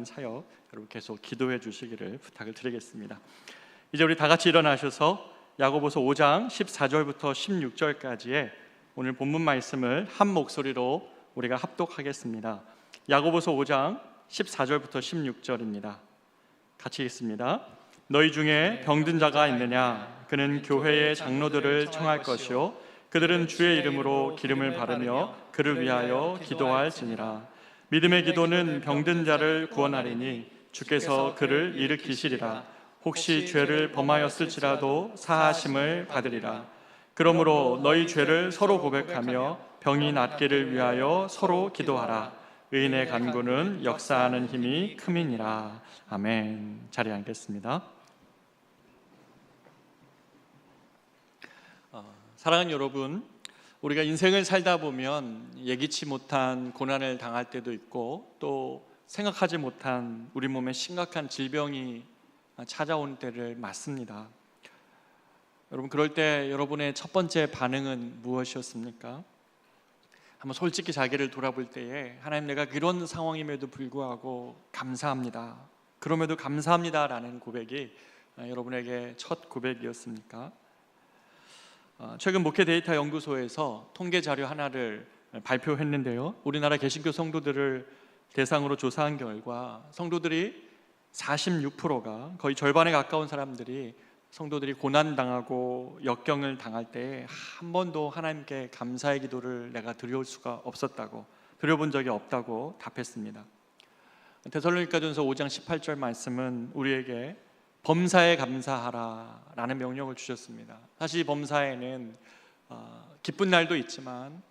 사역 여러분 계속 기도해 주시기를 부탁을 드리겠습니다. 이제 우리 다 같이 일어나셔서 야고보서 5장 14절부터 16절까지의 오늘 본문 말씀을 한 목소리로 우리가 합독하겠습니다. 야고보서 5장 14절부터 16절입니다. 같이 읽습니다. 너희 중에 병든 자가 있느냐? 그는 교회의 장로들을 청할 것이요 그들은 주의 이름으로 기름을 바르며 그를 위하여 기도할지니라. 믿음의 기도는 병든 자를 구원하리니 주께서 그를 일으키시리라. 혹시 죄를 범하였을지라도 사하심을 받으리라. 그러므로 너희 죄를 서로 고백하며 병이 낫기를 위하여 서로 기도하라. 의인의 간구는 역사하는 힘이 큼이니라. 아멘. 자리에 앉겠습니다. 사랑하는 여러분, 우리가 인생을 살다 보면 예기치 못한 고난을 당할 때도 있고 또 생각하지 못한 우리 몸에 심각한 질병이 찾아오는 때를 맞습니다. 여러분, 그럴 때 여러분의 첫 번째 반응은 무엇이었습니까? 한번 솔직히 자기를 돌아볼 때에 하나님, 내가 그런 상황임에도 불구하고 감사합니다, 그럼에도 감사합니다라는 고백이 여러분에게 첫 고백이었습니까? 최근 목회 데이터 연구소에서 통계 자료 하나를 발표했는데요, 우리나라 개신교 성도들을 대상으로 조사한 결과 성도들이 46%가, 거의 절반에 가까운 사람들이 성도들이 고난당하고 역경을 당할 때 한 번도 하나님께 감사의 기도를 내가 드려올 수가 없었다고, 드려본 적이 없다고 답했습니다. 데살로니가전서 5장 18절 말씀은 우리에게 범사에 감사하라 라는 명령을 주셨습니다. 사실 범사에는 기쁜 날도 있지만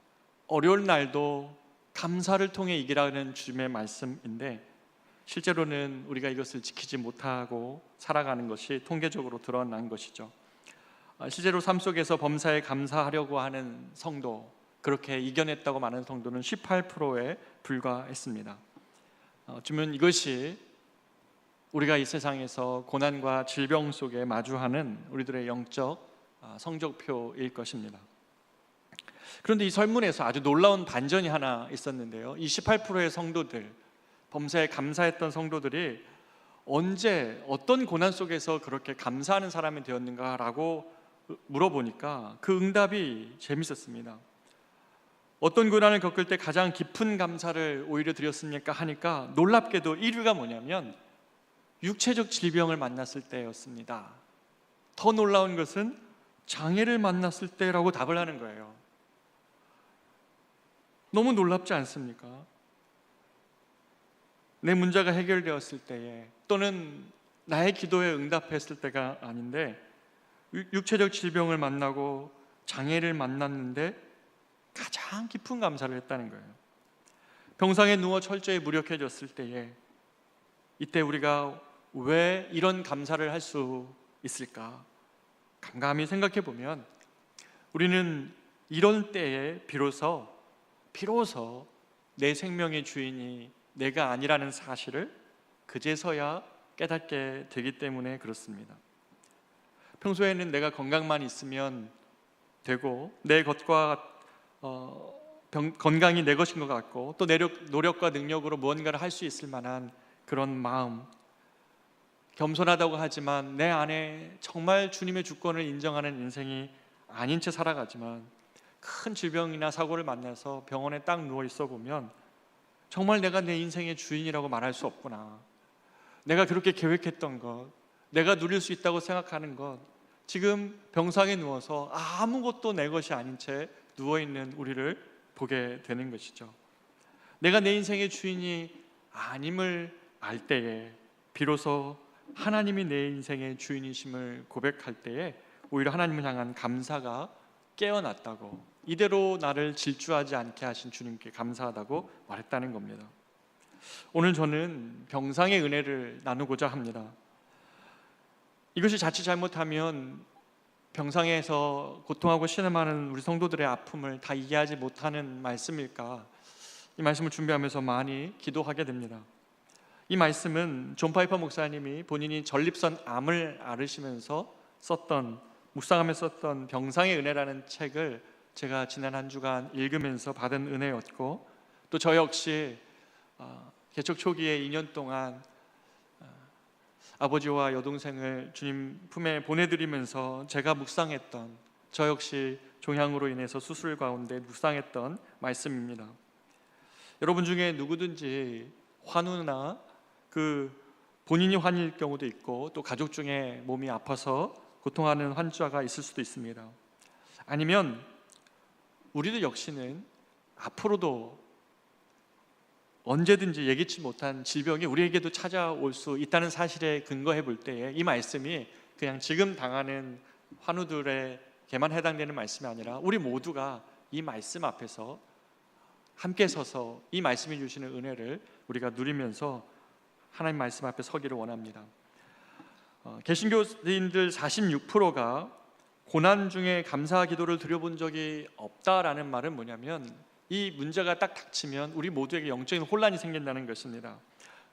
어려운 날도 감사를 통해 이기라는 주님의 말씀인데, 실제로는 우리가 이것을 지키지 못하고 살아가는 것이 통계적으로 드러난 것이죠. 실제로 삶 속에서 범사에 감사하려고 하는 성도, 그렇게 이겨냈다고 말하는 성도는 18%에 불과했습니다. 어쩌면 이것이 우리가 이 세상에서 고난과 질병 속에 마주하는 우리들의 영적 성적표일 것입니다. 그런데 이 설문에서 아주 놀라운 반전이 하나 있었는데요, 이 18%의 성도들, 범사에 감사했던 성도들이 언제 어떤 고난 속에서 그렇게 감사하는 사람이 되었는가라고 물어보니까 그 응답이 재밌었습니다. 어떤 고난을 겪을 때 가장 깊은 감사를 오히려 드렸습니까 하니까 놀랍게도 1위가 뭐냐면 육체적 질병을 만났을 때였습니다. 더 놀라운 것은 장애를 만났을 때라고 답을 하는 거예요. 너무 놀랍지 않습니까? 내 문제가 해결되었을 때에, 또는 나의 기도에 응답했을 때가 아닌데 육체적 질병을 만나고 장애를 만났는데 가장 깊은 감사를 했다는 거예요. 병상에 누워 철저히 무력해졌을 때에, 이때 우리가 왜 이런 감사를 할 수 있을까? 감감히 생각해 보면 우리는 이런 때에 비로소 내 생명의 주인이 내가 아니라는 사실을 그제서야 깨닫게 되기 때문에 그렇습니다. 평소에는 내가 건강만 있으면 되고 내 것과 건강이 내 것인 것 같고 또 노력과 능력으로 무언가를 할 수 있을 만한 그런 마음, 겸손하다고 하지만 내 안에 정말 주님의 주권을 인정하는 인생이 아닌 채 살아가지만 큰 질병이나 사고를 만나서 병원에 딱 누워 있어 보면 정말 내가 내 인생의 주인이라고 말할 수 없구나, 내가 그렇게 계획했던 것, 내가 누릴 수 있다고 생각하는 것, 지금 병상에 누워서 아무것도 내 것이 아닌 채 누워있는 우리를 보게 되는 것이죠. 내가 내 인생의 주인이 아님을 알 때에 비로소 하나님이 내 인생의 주인이심을 고백할 때에 오히려 하나님을 향한 감사가 깨어났다고, 이대로 나를 질주하지 않게 하신 주님께 감사하다고 말했다는 겁니다. 오늘 저는 병상의 은혜를 나누고자 합니다. 이것이 자칫 잘못하면 병상에서 고통하고 신음하는 우리 성도들의 아픔을 다 이해하지 못하는 말씀일까, 이 말씀을 준비하면서 많이 기도하게 됩니다. 이 말씀은 존 파이퍼 목사님이 본인이 전립선 암을 앓으시면서 묵상하면서 썼던 병상의 은혜라는 책을 제가 지난 한 주간 읽으면서 받은 은혜였고, 또 저 역시 개척 초기에 2년 동안 아버지와 여동생을 주님 품에 보내드리면서 제가 묵상했던, 저 역시 종양으로 인해서 수술 가운데 묵상했던 말씀입니다. 여러분 중에 누구든지 환우나 본인이 환일 경우도 있고, 또 가족 중에 몸이 아파서 고통하는 환자가 있을 수도 있습니다. 아니면 우리도 역시는 앞으로도 언제든지 예기치 못한 질병이 우리에게도 찾아올 수 있다는 사실에 근거해 볼 때에 이 말씀이 그냥 지금 당하는 환우들에게만 해당되는 말씀이 아니라 우리 모두가 이 말씀 앞에서 함께 서서 이 말씀이 주시는 은혜를 우리가 누리면서 하나님 말씀 앞에 서기를 원합니다. 개신교인들 46%가 고난 중에 감사 기도를 드려본 적이 없다라는 말은 뭐냐면, 이 문제가 딱 닥치면 우리 모두에게 영적인 혼란이 생긴다는 것입니다.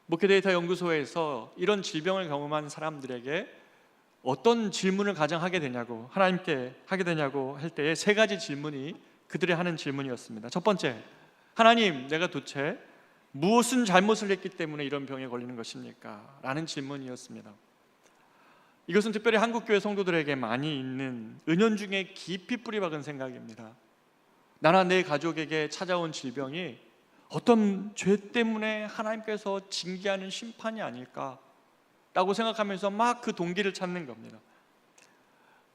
목회데이터 연구소에서 이런 질병을 경험한 사람들에게 어떤 질문을 가장 하게 되냐고, 하나님께 하게 되냐고 할 때에 세 가지 질문이 그들이 하는 질문이었습니다. 첫 번째, 하나님, 내가 도대체 무엇은 잘못을 했기 때문에 이런 병에 걸리는 것입니까? 라는 질문이었습니다. 이것은 특별히 한국교회 성도들에게 많이 있는 은연중에 깊이 뿌리박은 생각입니다. 나나 내 가족에게 찾아온 질병이 어떤 죄 때문에 하나님께서 징계하는 심판이 아닐까 라고 생각하면서 막 그 동기를 찾는 겁니다.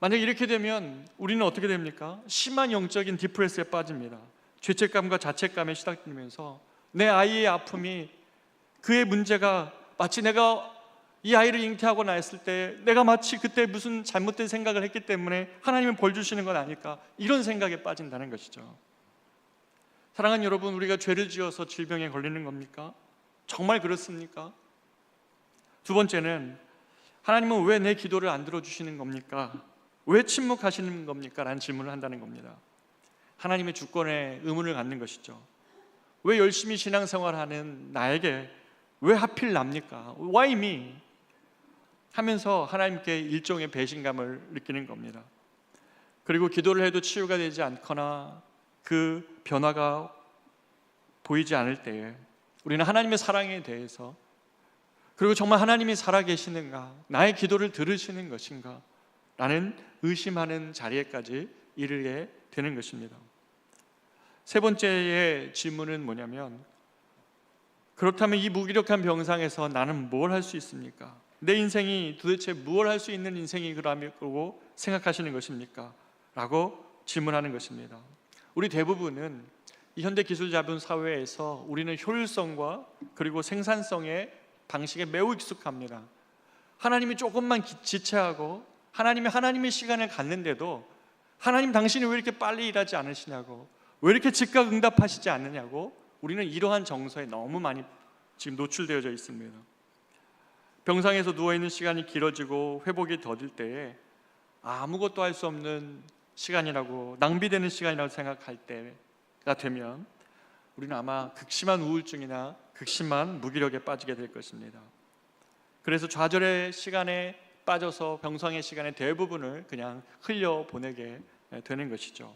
만약에 이렇게 되면 우리는 어떻게 됩니까? 심한 영적인 디프레스에 빠집니다. 죄책감과 자책감에 시달리면서 내 아이의 아픔이, 그의 문제가 마치 내가 이 아이를 잉태하고 나왔을 때 내가 마치 그때 무슨 잘못된 생각을 했기 때문에 하나님은 벌 주시는 건 아닐까, 이런 생각에 빠진다는 것이죠. 사랑하는 여러분, 우리가 죄를 지어서 질병에 걸리는 겁니까? 정말 그렇습니까? 두 번째는, 하나님은 왜 내 기도를 안 들어주시는 겁니까? 왜 침묵하시는 겁니까? 라는 질문을 한다는 겁니다. 하나님의 주권에 의문을 갖는 것이죠. 왜 열심히 신앙생활하는 나에게 왜 하필 납니까? Why me? 하면서 하나님께 일종의 배신감을 느끼는 겁니다. 그리고 기도를 해도 치유가 되지 않거나 그 변화가 보이지 않을 때에 우리는 하나님의 사랑에 대해서, 그리고 정말 하나님이 살아계시는가, 나의 기도를 들으시는 것인가 라는 의심하는 자리에까지 이르게 되는 것입니다. 세 번째의 질문은 뭐냐면, 그렇다면 이 무기력한 병상에서 나는 뭘 할 수 있습니까? 내 인생이 도대체 무엇을 할 수 있는 인생이 그라고 생각하시는 것입니까? 라고 질문하는 것입니다. 우리 대부분은 이 현대 기술 자본 사회에서 우리는 효율성과 그리고 생산성의 방식에 매우 익숙합니다. 하나님이 조금만 지체하고 하나님의 시간을 갖는데도 하나님, 당신이 왜 이렇게 빨리 일하지 않으시냐고, 왜 이렇게 즉각 응답하시지 않느냐고, 우리는 이러한 정서에 너무 많이 지금 노출되어져 있습니다. 병상에서 누워있는 시간이 길어지고 회복이 더딜 때에 아무것도 할 수 없는 시간이라고, 낭비되는 시간이라고 생각할 때가 되면 우리는 아마 극심한 우울증이나 극심한 무기력에 빠지게 될 것입니다. 그래서 좌절의 시간에 빠져서 병상의 시간의 대부분을 그냥 흘려보내게 되는 것이죠.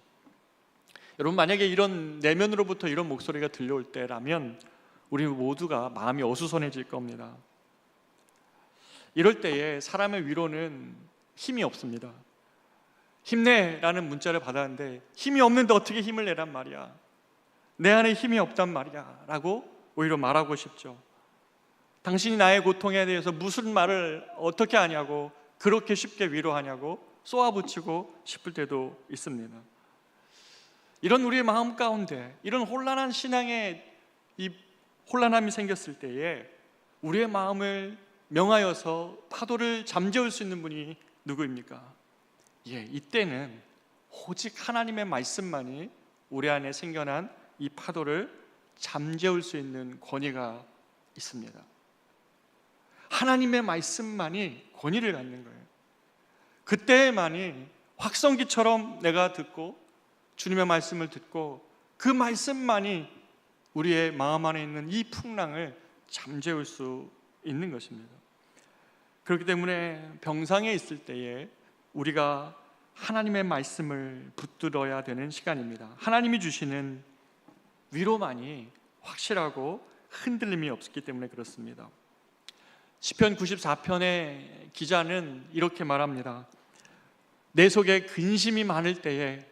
여러분, 만약에 이런 내면으로부터 이런 목소리가 들려올 때라면 우리 모두가 마음이 어수선해질 겁니다. 이럴 때에 사람의 위로는 힘이 없습니다. 힘내라는 문자를 받았는데 힘이 없는데 어떻게 힘을 내란 말이야, 내 안에 힘이 없단 말이야 라고 오히려 말하고 싶죠. 당신이 나의 고통에 대해서 무슨 말을 어떻게 하냐고, 그렇게 쉽게 위로하냐고 쏘아붙이고 싶을 때도 있습니다. 이런 우리의 마음 가운데 이런 혼란한 신앙의 이 혼란함이 생겼을 때에 우리의 마음을 명하여서 파도를 잠재울 수 있는 분이 누구입니까? 이때는 오직 하나님의 말씀만이 우리 안에 생겨난 이 파도를 잠재울 수 있는 권위가 있습니다. 하나님의 말씀만이 권위를 갖는 거예요. 그때만이 확성기처럼 내가 듣고 주님의 말씀을 듣고 그 말씀만이 우리의 마음 안에 있는 이 풍랑을 잠재울 수 있는 것입니다. 그렇기 때문에 병상에 있을 때에 우리가 하나님의 말씀을 붙들어야 되는 시간입니다. 하나님이 주시는 위로만이 확실하고 흔들림이 없었기 때문에 그렇습니다. 시편 94편의 기자는 이렇게 말합니다. 내 속에 근심이 많을 때에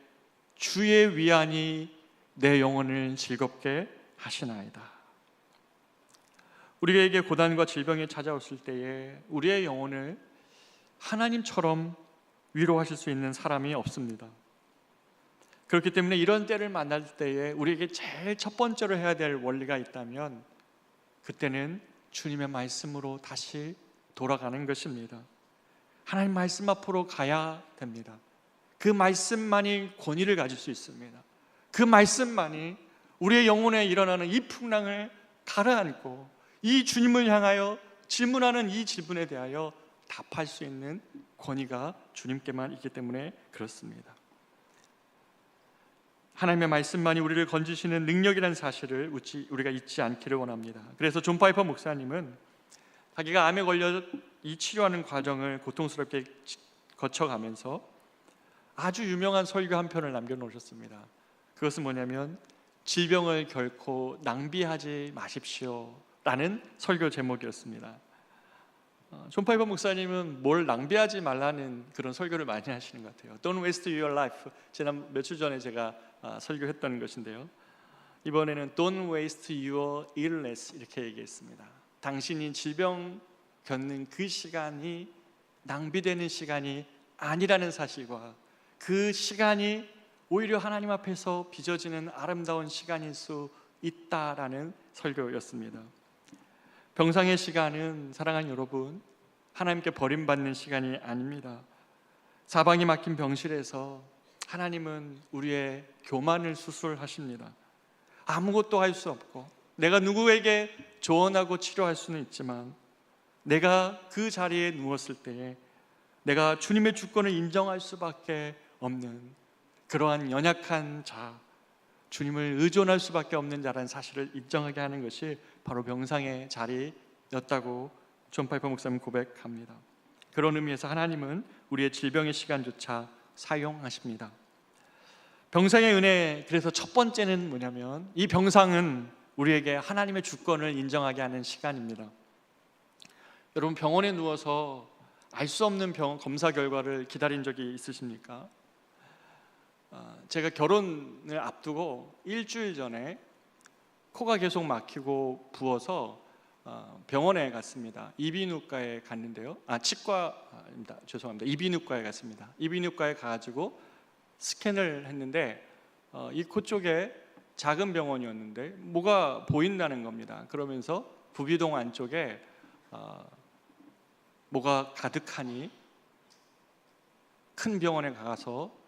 주의 위안이 내 영혼을 즐겁게 하시나이다. 우리에게 고난과 질병이 찾아왔을 때에 우리의 영혼을 하나님처럼 위로하실 수 있는 사람이 없습니다. 그렇기 때문에 이런 때를 만날 때에 우리에게 제일 첫 번째로 해야 될 원리가 있다면 그때는 주님의 말씀으로 다시 돌아가는 것입니다. 하나님 말씀 앞으로 가야 됩니다. 그 말씀만이 권위를 가질 수 있습니다. 그 말씀만이 우리의 영혼에 일어나는 이 풍랑을 가라앉고 이 주님을 향하여 질문하는 이 질문에 대하여 답할 수 있는 권위가 주님께만 있기 때문에 그렇습니다. 하나님의 말씀만이 우리를 건지시는 능력이라는 사실을 우리가 잊지 않기를 원합니다. 그래서 존 파이퍼 목사님은 자기가 암에 걸려 이 치료하는 과정을 고통스럽게 거쳐가면서 아주 유명한 설교 한 편을 남겨놓으셨습니다. 그것은 뭐냐면 질병을 결코 낭비하지 마십시오 라는 설교 제목이었습니다. 존 파이퍼 목사님은 뭘 낭비하지 말라는 그런 설교를 많이 하시는 것 같아요. Don't waste your life. 지난 며칠 전에 제가 설교했던 것인데요. 이번에는 Don't waste your illness 이렇게 얘기했습니다. 당신이 질병 겪는 그 시간이 낭비되는 시간이 아니라는 사실과 그 시간이 오히려 하나님 앞에서 빚어지는 아름다운 시간일 수 있다라는 설교였습니다. 병상의 시간은 사랑하는 여러분, 하나님께 버림받는 시간이 아닙니다. 사방이 막힌 병실에서 하나님은 우리의 교만을 수술하십니다. 아무것도 할 수 없고 내가 누구에게 조언하고 치료할 수는 있지만 내가 그 자리에 누웠을 때에 내가 주님의 주권을 인정할 수밖에 없는 그러한 연약한 자, 주님을 의존할 수밖에 없는 자라는 사실을 인정하게 하는 것이 바로 병상의 자리였다고 존 파이퍼 목사님 고백합니다. 그런 의미에서 하나님은 우리의 질병의 시간조차 사용하십니다. 병상의 은혜, 그래서 첫 번째는 뭐냐면 이 병상은 우리에게 하나님의 주권을 인정하게 하는 시간입니다. 여러분, 병원에 누워서 알 수 없는 검사 결과를 기다린 적이 있으십니까? 제가 결혼을 앞두고 일주일 전에 코가 계속 막히고 부어서 병원에 갔습니다. 이비인후과에 갔는데요. 치과입니다. 죄송합니다. 이비인후과에 갔습니다. 이비인후과에 가가지고 스캔을 했는데 이 코 쪽에 작은 병원이었는데 뭐가 보인다는 겁니다. 그러면서 부비동 안쪽에 뭐가 가득하니 큰 병원에 가서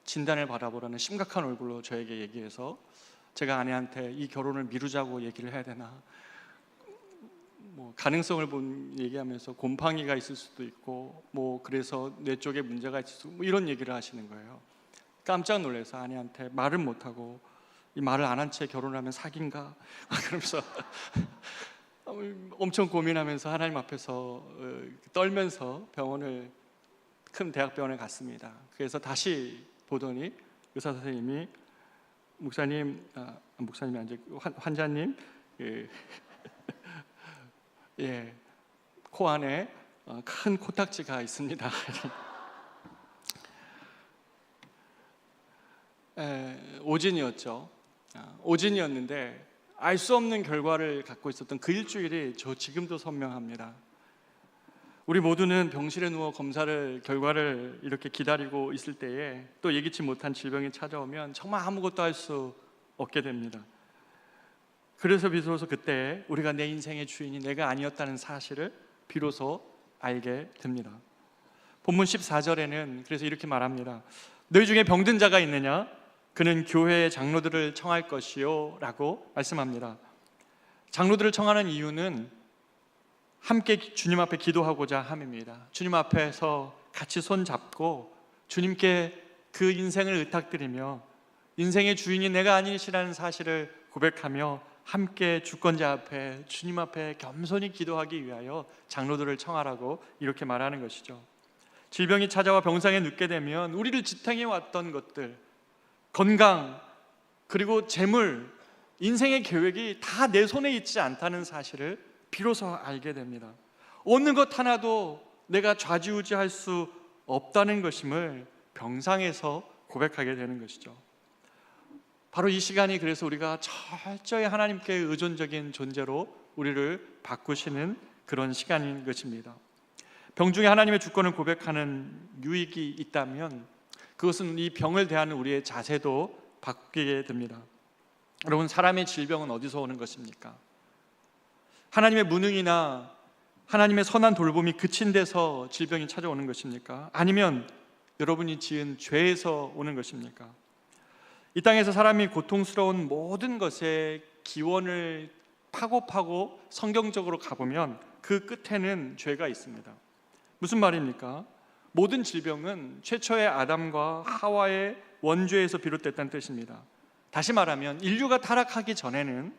진단을 받아보라는 심각한 얼굴로 저에게 얘기해서 제가 아내한테 이 결혼을 미루자고 얘기를 해야 되나, 뭐 가능성을 얘기하면서 곰팡이가 있을 수도 있고 뭐 그래서 뇌 쪽에 문제가 있을 수 있고 뭐 이런 얘기를 하시는 거예요. 깜짝 놀라서 아내한테 말을 못하고 이 말을 안 한 채 결혼하면 사기인가 그러면서 엄청 고민하면서 하나님 앞에서 떨면서 큰 대학병원에 갔습니다. 그래서 다시 보더니 의사 선생님이 목사님이 아니고 환자님 예, 코 안에 큰 코딱지가 있습니다. 오진이었죠. 오진이었는데 알 수 없는 결과를 갖고 있었던 그 일주일이 저 지금도 선명합니다. 우리 모두는 병실에 누워 결과를 이렇게 기다리고 있을 때에 또 예기치 못한 질병이 찾아오면 정말 아무것도 할 수 없게 됩니다. 그래서 비로소 그때 우리가 내 인생의 주인이 내가 아니었다는 사실을 비로소 알게 됩니다. 본문 14절에는 그래서 이렇게 말합니다. 너희 중에 병든 자가 있느냐? 그는 교회의 장로들을 청할 것이요 라고 말씀합니다. 장로들을 청하는 이유는 함께 주님 앞에 기도하고자 함입니다. 주님 앞에서 같이 손잡고 주님께 그 인생을 의탁드리며 인생의 주인이 내가 아니시라는 사실을 고백하며 함께 주권자 앞에 주님 앞에 겸손히 기도하기 위하여 장로들을 청하라고 이렇게 말하는 것이죠. 질병이 찾아와 병상에 눕게 되면 우리를 지탱해 왔던 것들, 건강, 그리고 재물, 인생의 계획이 다 내 손에 있지 않다는 사실을 비로소 알게 됩니다. 어느 것 하나도 내가 좌지우지할 수 없다는 것임을 병상에서 고백하게 되는 것이죠. 바로 이 시간이 그래서 우리가 철저히 하나님께 의존적인 존재로 우리를 바꾸시는 그런 시간인 것입니다. 병중에 하나님의 주권을 고백하는 유익이 있다면 그것은 이 병을 대하는 우리의 자세도 바뀌게 됩니다. 여러분, 사람의 질병은 어디서 오는 것입니까? 하나님의 무능이나 하나님의 선한 돌봄이 그친 데서 질병이 찾아오는 것입니까? 아니면 여러분이 지은 죄에서 오는 것입니까? 이 땅에서 사람이 고통스러운 모든 것의 기원을 파고 성경적으로 가보면 그 끝에는 죄가 있습니다. 무슨 말입니까? 모든 질병은 최초의 아담과 하와의 원죄에서 비롯됐다는 뜻입니다. 다시 말하면 인류가 타락하기 전에는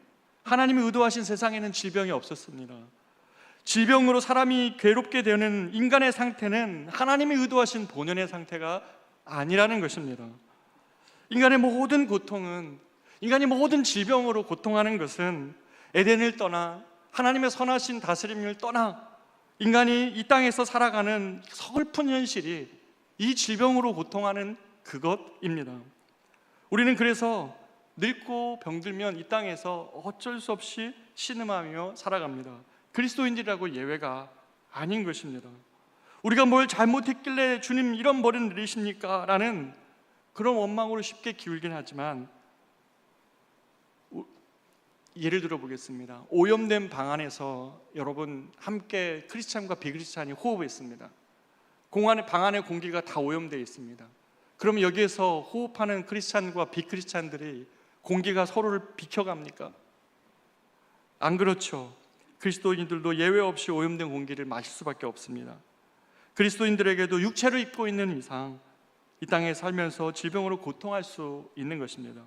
하나님이 의도하신 세상에는 질병이 없었습니다. 질병으로 사람이 괴롭게 되는 인간의 상태는 하나님이 의도하신 본연의 상태가 아니라는 것입니다. 인간의 모든 고통은, 인간이 모든 질병으로 고통하는 것은 에덴을 떠나 하나님의 선하신 다스림을 떠나 인간이 이 땅에서 살아가는 서글픈 현실이 이 질병으로 고통하는 그것입니다. 우리는 그래서 늙고 병들면 이 땅에서 어쩔 수 없이 신음하며 살아갑니다. 그리스도인들이라고 예외가 아닌 것입니다. 우리가 뭘 잘못했길래 주님 이런 벌을 내리십니까? 라는 그런 원망으로 쉽게 기울긴 하지만, 예를 들어 보겠습니다. 오염된 방 안에서 여러분 함께 크리스찬과 비크리스찬이 호흡했습니다. 방 안의 공기가 다 오염되어 있습니다. 그러면 여기에서 호흡하는 크리스찬과 비크리스찬들이 공기가 서로를 비켜갑니까? 안 그렇죠. 그리스도인들도 예외 없이 오염된 공기를 마실 수밖에 없습니다. 그리스도인들에게도 육체를 입고 있는 이상 이 땅에 살면서 질병으로 고통할 수 있는 것입니다.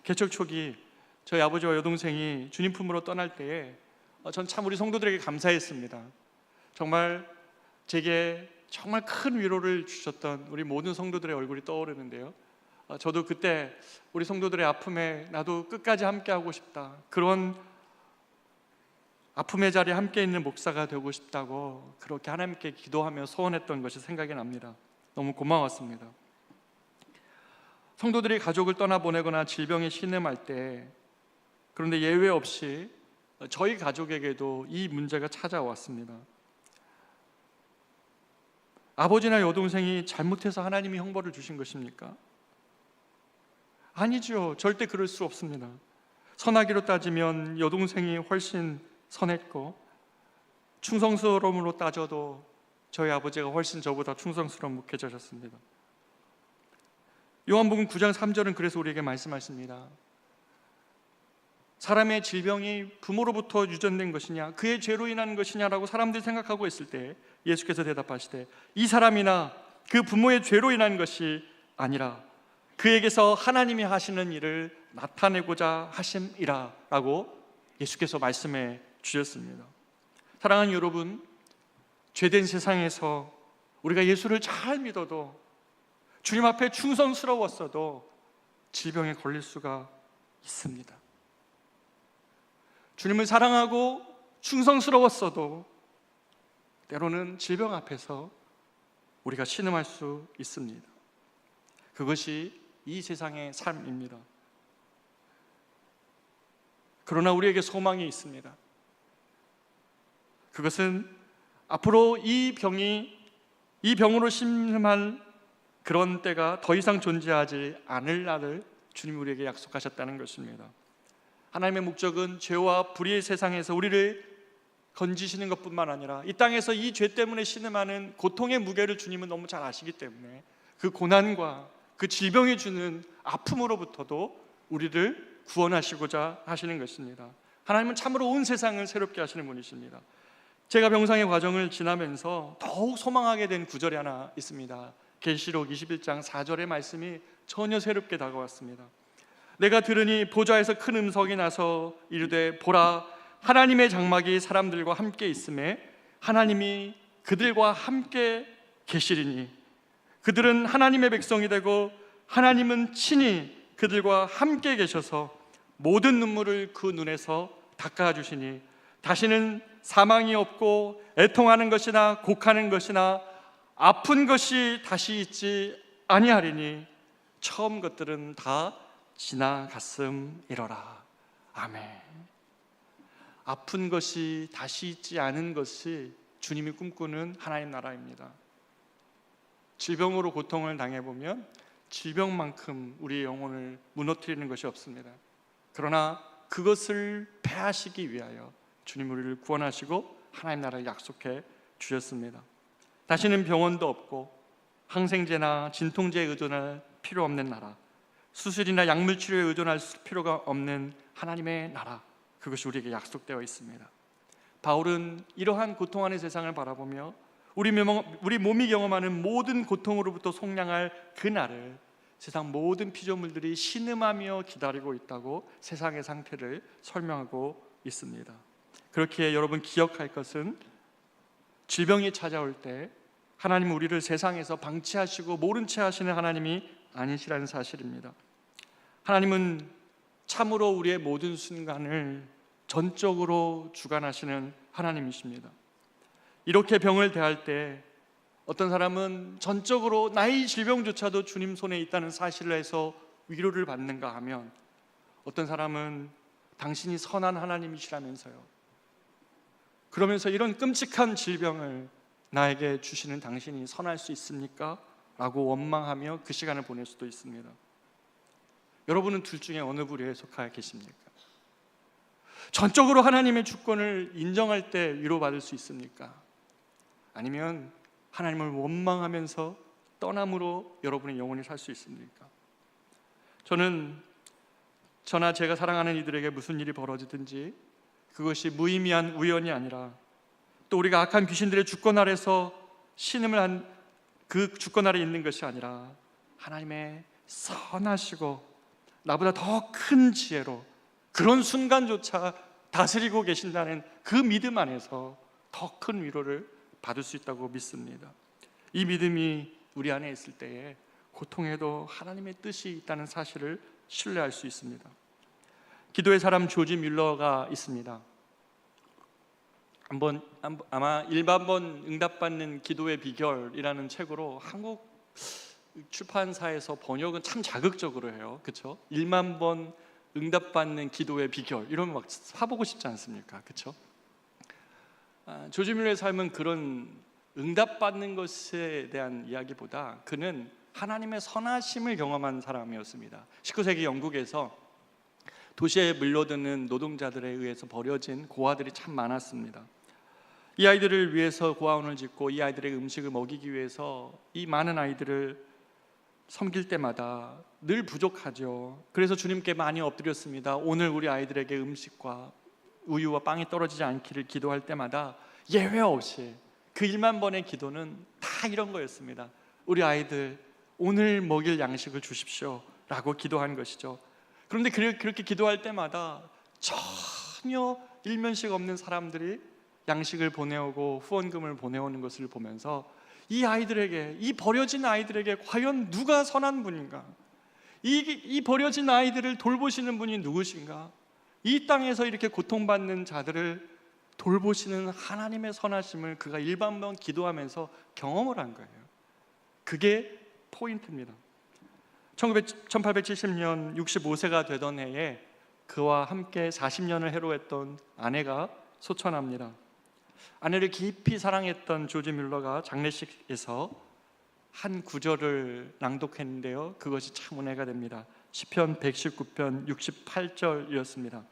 개척 초기 저희 아버지와 여동생이 주님 품으로 떠날 때에 전 참 우리 성도들에게 감사했습니다. 정말 제게 정말 큰 위로를 주셨던 우리 모든 성도들의 얼굴이 떠오르는데요, 저도 그때 우리 성도들의 아픔에 나도 끝까지 함께하고 싶다, 그런 아픔의 자리에 함께 있는 목사가 되고 싶다고 그렇게 하나님께 기도하며 소원했던 것이 생각이 납니다. 너무 고마웠습니다. 성도들이 가족을 떠나보내거나 질병에 신음할 때, 그런데 예외 없이 저희 가족에게도 이 문제가 찾아왔습니다. 아버지나 여동생이 잘못해서 하나님이 형벌을 주신 것입니까? 아니죠. 절대 그럴 수 없습니다. 선하기로 따지면 여동생이 훨씬 선했고, 충성스러움으로 따져도 저희 아버지가 훨씬 저보다 충성스러운 목회자셨습니다. 요한복음 9장 3절은 그래서 우리에게 말씀하십니다. 사람의 질병이 부모로부터 유전된 것이냐, 그의 죄로 인한 것이냐라고 사람들이 생각하고 있을 때 예수께서 대답하시되 이 사람이나 그 부모의 죄로 인한 것이 아니라 그에게서 하나님이 하시는 일을 나타내고자 하심이라 라고 예수께서 말씀해 주셨습니다. 사랑하는 여러분, 죄된 세상에서 우리가 예수를 잘 믿어도, 주님 앞에 충성스러웠어도 질병에 걸릴 수가 있습니다. 주님을 사랑하고 충성스러웠어도 때로는 질병 앞에서 우리가 신음할 수 있습니다. 그것이 이 세상의 삶입니다. 그러나 우리에게 소망이 있습니다. 그것은 앞으로 이 병으로 신음할 그런 때가 더 이상 존재하지 않을 날을 주님이 우리에게 약속하셨다는 것입니다. 하나님의 목적은 죄와 불의의 세상에서 우리를 건지시는 것뿐만 아니라 이 땅에서 이 죄 때문에 신음하는 고통의 무게를 주님은 너무 잘 아시기 때문에 그 고난과 그 질병이 주는 아픔으로부터도 우리를 구원하시고자 하시는 것입니다. 하나님은 참으로 온 세상을 새롭게 하시는 분이십니다. 제가 병상의 과정을 지나면서 더욱 소망하게 된 구절이 하나 있습니다. 계시록 21장 4절의 말씀이 전혀 새롭게 다가왔습니다. 내가 들으니 보좌에서 큰 음성이 나서 이르되 보라, 하나님의 장막이 사람들과 함께 있음에 하나님이 그들과 함께 계시리니 그들은 하나님의 백성이 되고 하나님은 친히 그들과 함께 계셔서 모든 눈물을 그 눈에서 닦아주시니 다시는 사망이 없고 애통하는 것이나 곡하는 것이나 아픈 것이 다시 있지 아니하리니 처음 것들은 다 지나갔음이로라. 아멘. 아픈 것이 다시 있지 않은 것이 주님이 꿈꾸는 하나님 나라입니다. 질병으로 고통을 당해보면 질병만큼 우리의 영혼을 무너뜨리는 것이 없습니다. 그러나 그것을 패하시기 위하여 주님 우리를 구원하시고 하나님 나라를 약속해 주셨습니다. 다시는 병원도 없고 항생제나 진통제에 의존할 필요 없는 나라, 수술이나 약물 치료에 의존할 필요가 없는 하나님의 나라, 그것이 우리에게 약속되어 있습니다. 바울은 이러한 고통하는 세상을 바라보며 우리 몸이 경험하는 모든 고통으로부터 속량할 그날을 세상 모든 피조물들이 신음하며 기다리고 있다고 세상의 상태를 설명하고 있습니다. 그렇기에 여러분 기억할 것은 질병이 찾아올 때 하나님은 우리를 세상에서 방치하시고 모른 채 하시는 하나님이 아니시라는 사실입니다. 하나님은 참으로 우리의 모든 순간을 전적으로 주관하시는 하나님이십니다. 이렇게 병을 대할 때 어떤 사람은 전적으로 나의 질병조차도 주님 손에 있다는 사실을 해서 위로를 받는가 하면, 어떤 사람은 당신이 선한 하나님이시라면서요, 그러면서 이런 끔찍한 질병을 나에게 주시는 당신이 선할 수 있습니까? 라고 원망하며 그 시간을 보낼 수도 있습니다. 여러분은 둘 중에 어느 부류에 속하여 계십니까? 전적으로 하나님의 주권을 인정할 때 위로받을 수 있습니까? 아니면 하나님을 원망하면서 떠남으로 여러분의 영혼이 살 수 있습니까? 저나 제가 사랑하는 이들에게 무슨 일이 벌어지든지 그것이 무의미한 우연이 아니라, 또 우리가 악한 귀신들의 주권 아래서 신음을 한 그 주권 아래 있는 것이 아니라 하나님의 선하시고 나보다 더 큰 지혜로 그런 순간조차 다스리고 계신다는 그 믿음 안에서 더 큰 위로를 받을 수 있다고 믿습니다. 이 믿음이 우리 안에 있을 때에 고통에도 하나님의 뜻이 있다는 사실을 신뢰할 수 있습니다. 기도의 사람 조지 뮬러가 있습니다. 아마 1만 번 응답받는 기도의 비결이라는 책으로 한국 출판사에서 번역은 참 자극적으로 해요. 그렇죠? 1만 번 응답받는 기도의 비결, 이러면 막 사보고 싶지 않습니까? 그렇죠? 조지 뮬러의 삶은 그런 응답받는 것에 대한 이야기보다 그는 하나님의 선하심을 경험한 사람이었습니다. 19세기 영국에서 도시에 물려드는 노동자들에 의해서 버려진 고아들이 참 많았습니다. 이 아이들을 위해서 고아원을 짓고 이 아이들의 음식을 먹이기 위해서 이 많은 아이들을 섬길 때마다 늘 부족하죠. 그래서 주님께 많이 엎드렸습니다. 오늘 우리 아이들에게 음식과 우유와 빵이 떨어지지 않기를 기도할 때마다 예외 없이 그 1만 번의 기도는 다 이런 거였습니다. 우리 아이들 오늘 먹일 양식을 주십시오 라고 기도한 것이죠. 그런데 그렇게 기도할 때마다 전혀 일면식 없는 사람들이 양식을 보내오고 후원금을 보내오는 것을 보면서 이 아이들에게, 이 버려진 아이들에게 과연 누가 선한 분인가? 이 버려진 아이들을 돌보시는 분이 누구신가? 이 땅에서 이렇게 고통받는 자들을 돌보시는 하나님의 선하심을 그가 1만 번 기도하면서 경험을 한 거예요. 그게 포인트입니다. 1870년 65세가 되던 해에 그와 함께 40년을 해로했던 아내가 소천합니다. 아내를 깊이 사랑했던 조지 뮬러가 장례식에서 한 구절을 낭독했는데요, 그것이 참 은혜가 됩니다. 시편 119편 68절이었습니다.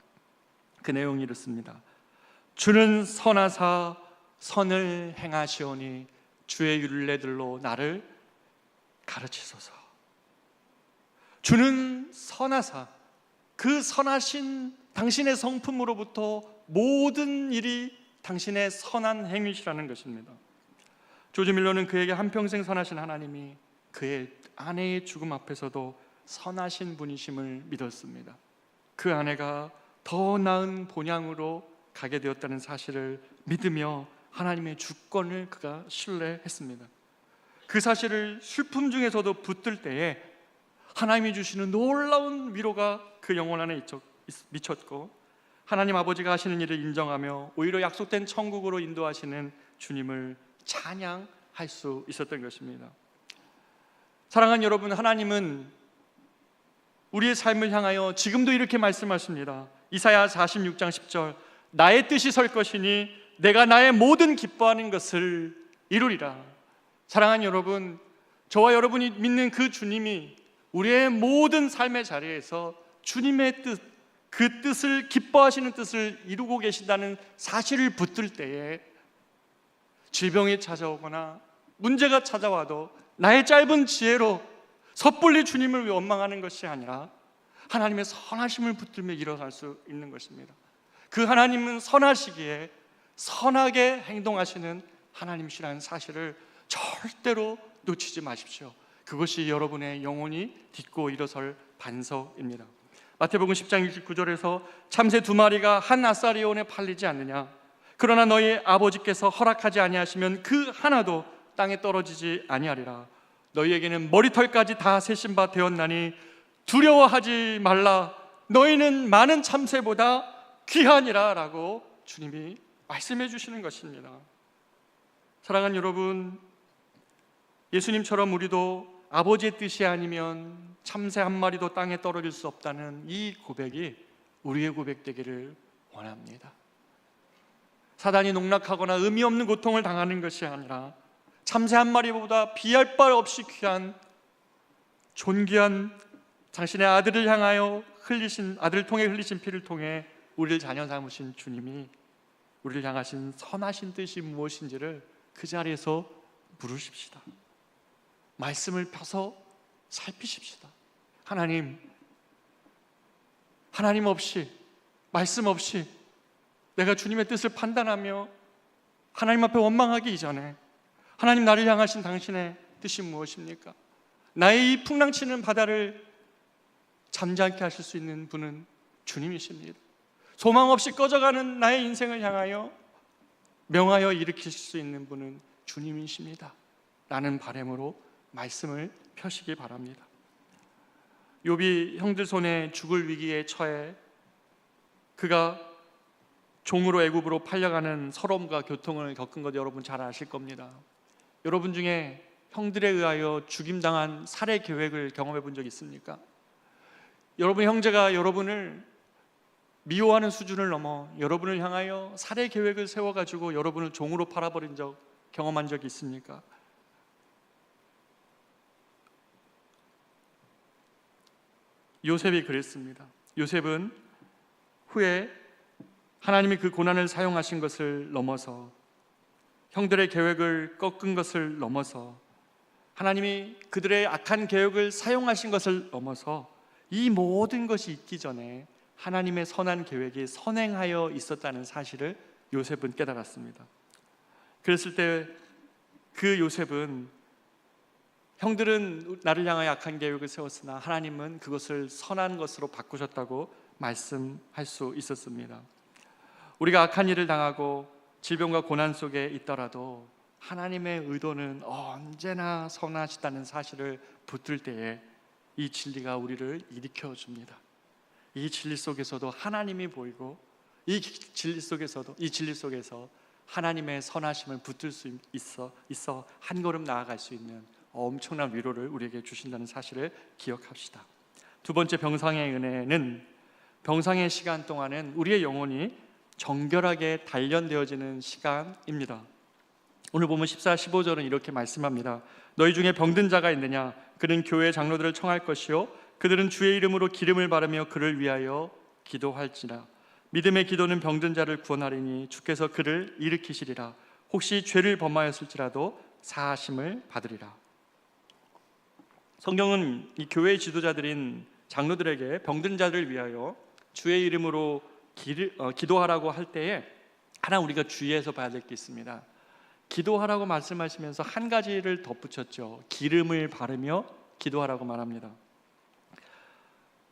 그 내용이 이렇습니다. 주는 선하사 선을 행하시오니 주의 율례들로 나를 가르치소서. 주는 선하사, 그 선하신 당신의 성품으로부터 모든 일이 당신의 선한 행위시라는 것입니다. 조지 뮬러는 그에게 한평생 선하신 하나님이 그의 아내의 죽음 앞에서도 선하신 분이심을 믿었습니다. 그 아내가 더 나은 본향으로 가게 되었다는 사실을 믿으며 하나님의 주권을 그가 신뢰했습니다. 그 사실을 슬픔 중에서도 붙들 때에 하나님이 주시는 놀라운 위로가 그 영혼 안에 미쳤고 하나님 아버지가 하시는 일을 인정하며 오히려 약속된 천국으로 인도하시는 주님을 찬양할 수 있었던 것입니다. 사랑하는 여러분, 하나님은 우리의 삶을 향하여 지금도 이렇게 말씀하십니다. 이사야 46장 10절, 나의 뜻이 설 것이니 내가 나의 모든 기뻐하는 것을 이루리라. 사랑하는 여러분, 저와 여러분이 믿는 그 주님이 우리의 모든 삶의 자리에서 주님의 뜻, 그 뜻을, 기뻐하시는 뜻을 이루고 계신다는 사실을 붙들 때에 질병이 찾아오거나 문제가 찾아와도 나의 짧은 지혜로 섣불리 주님을 원망하는 것이 아니라 하나님의 선하심을 붙들며 일어날 수 있는 것입니다. 그 하나님은 선하시기에 선하게 행동하시는 하나님이시라는 사실을 절대로 놓치지 마십시오. 그것이 여러분의 영혼이 딛고 일어설 반석입니다. 마태복음 10장 69절에서 참새 2마리가 한 아사리온에 팔리지 않느냐, 그러나 너희 아버지께서 허락하지 아니하시면 그 하나도 땅에 떨어지지 아니하리라. 너희에게는 머리털까지 다 세신 바 되었나니 두려워하지 말라. 너희는 많은 참새보다 귀하니라 라고 주님이 말씀해 주시는 것입니다. 사랑하는 여러분, 예수님처럼 우리도 아버지의 뜻이 아니면 참새 한 마리도 땅에 떨어질 수 없다는 이 고백이 우리의 고백되기를 원합니다. 사단이 농락하거나 의미 없는 고통을 당하는 것이 아니라 참새 한 마리보다 비할 바 없이 귀한 존귀한 당신의 아들을 향하여 아들을 통해 흘리신 피를 통해 우리를 자녀 삼으신 주님이 우리를 향하신 선하신 뜻이 무엇인지를 그 자리에서 물으십시다. 말씀을 펴서 살피십시다. 하나님 없이, 말씀 없이 내가 주님의 뜻을 판단하며 하나님 앞에 원망하기 이전에 하나님, 나를 향하신 당신의 뜻이 무엇입니까? 나의 이 풍랑치는 바다를 잠잠케 하실 수 있는 분은 주님이십니다. 소망 없이 꺼져가는 나의 인생을 향하여 명하여 일으키실 수 있는 분은 주님이십니다 라는 바람으로 말씀을 펴시기 바랍니다. 욥이 형들 손에 죽을 위기에 처해 그가 종으로 애굽으로 팔려가는 서러움과 고통을 겪은 것 여러분 잘 아실 겁니다. 여러분 중에 형들에 의하여 죽임당한 살해 계획을 경험해 본 적 있습니까? 여러분 형제가 여러분을 미워하는 수준을 넘어 여러분을 향하여 살해 계획을 세워가지고 여러분을 종으로 팔아버린 적 경험한 적이 있습니까? 요셉이 그랬습니다. 요셉은 후에 하나님이 그 고난을 사용하신 것을 넘어서 형들의 계획을 꺾은 것을 넘어서 하나님이 그들의 악한 계획을 사용하신 것을 넘어서 이 모든 것이 있기 전에 하나님의 선한 계획이 선행하여 있었다는 사실을 요셉은 깨달았습니다. 그랬을 때 그 요셉은 형들은 나를 향하여 악한 계획을 세웠으나 하나님은 그것을 선한 것으로 바꾸셨다고 말씀할 수 있었습니다. 우리가 악한 일을 당하고 질병과 고난 속에 있더라도 하나님의 의도는 언제나 선하시다는 사실을 붙들 때에 이 진리가 우리를 일으켜 줍니다. 이 진리 속에서도 하나님이 보이고 이 진리 속에서 하나님의 선하심을 붙들 수 있어 한 걸음 나아갈 수 있는 엄청난 위로를 우리에게 주신다는 사실을 기억합시다. 두 번째, 병상의 은혜는 병상의 시간 동안은 우리의 영혼이 정결하게 단련되어지는 시간입니다. 오늘 보면 14, 15절은 이렇게 말씀합니다. 너희 중에 병든 자가 있느냐? 그는 교회 장로들을 청할 것이요 그들은 주의 이름으로 기름을 바르며 그를 위하여 기도할지라. 믿음의 기도는 병든 자를 구원하리니 주께서 그를 일으키시리라. 혹시 죄를 범하였을지라도 사하심을 받으리라. 성경은 이 교회의 지도자들인 장로들에게 병든 자를 위하여 주의 이름으로 기도하라고 할 때에 하나 우리가 주의해서 봐야 될 게 있습니다. 기도하라고 말씀하시면서 한 가지를 덧붙였죠. 기름을 바르며 기도하라고 말합니다.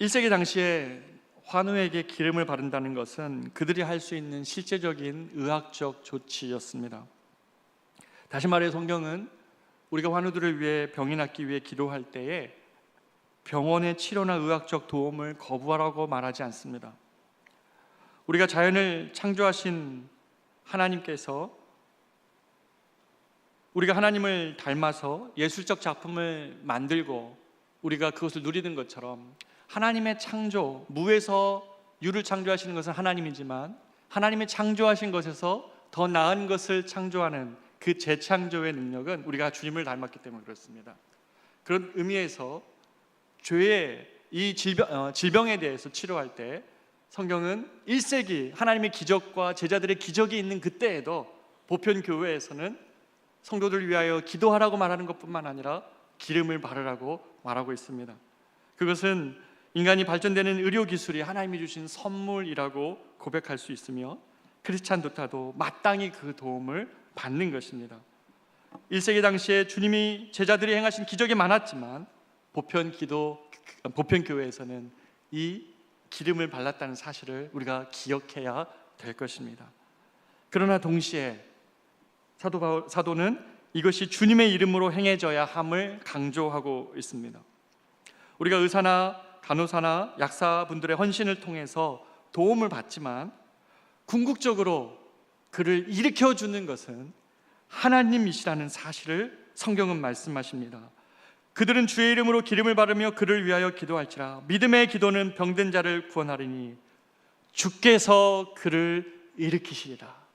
1세기 당시에 환우에게 기름을 바른다는 것은 그들이 할 수 있는 실제적인 의학적 조치였습니다. 다시 말해 성경은 우리가 환우들을 위해 병이 낫기 위해 기도할 때에 병원의 치료나 의학적 도움을 거부하라고 말하지 않습니다. 우리가 자연을 창조하신 하나님께서 우리가 하나님을 닮아서 예술적 작품을 만들고 우리가 그것을 누리는 것처럼 하나님의 창조, 무에서 유를 창조하시는 것은 하나님이지만 하나님의 창조하신 것에서 더 나은 것을 창조하는 그 재창조의 능력은 우리가 주님을 닮았기 때문에 그렇습니다. 그런 의미에서 죄의 이 질병에 대해서 치료할 때 성경은 1세기 하나님의 기적과 제자들의 기적이 있는 그때에도 보편교회에서는 성도들 위하여 기도하라고 말하는 것뿐만 아니라 기름을 바르라고 말하고 있습니다. 그것은 인간이 발전되는 의료기술이 하나님이 주신 선물이라고 고백할 수 있으며 크리스찬도타도 마땅히 그 도움을 받는 것입니다. 1세기 당시에 주님이 제자들이 행하신 기적이 많았지만 보편교회에서는 이 기름을 발랐다는 사실을 우리가 기억해야 될 것입니다. 그러나 동시에 사도는 이것이 주님의 이름으로 행해져야 함을 강조하고 있습니다. 우리가 의사나 간호사나 약사분들의 헌신을 통해서 도움을 받지만 궁극적으로 그를 일으켜주는 것은 하나님이시라는 사실을 성경은 말씀하십니다. 그들은 주의 이름으로 기름을 바르며 그를 위하여 기도할지라. 믿음의 기도는 병든 자를 구원하리니 주께서 그를 일으키시리라.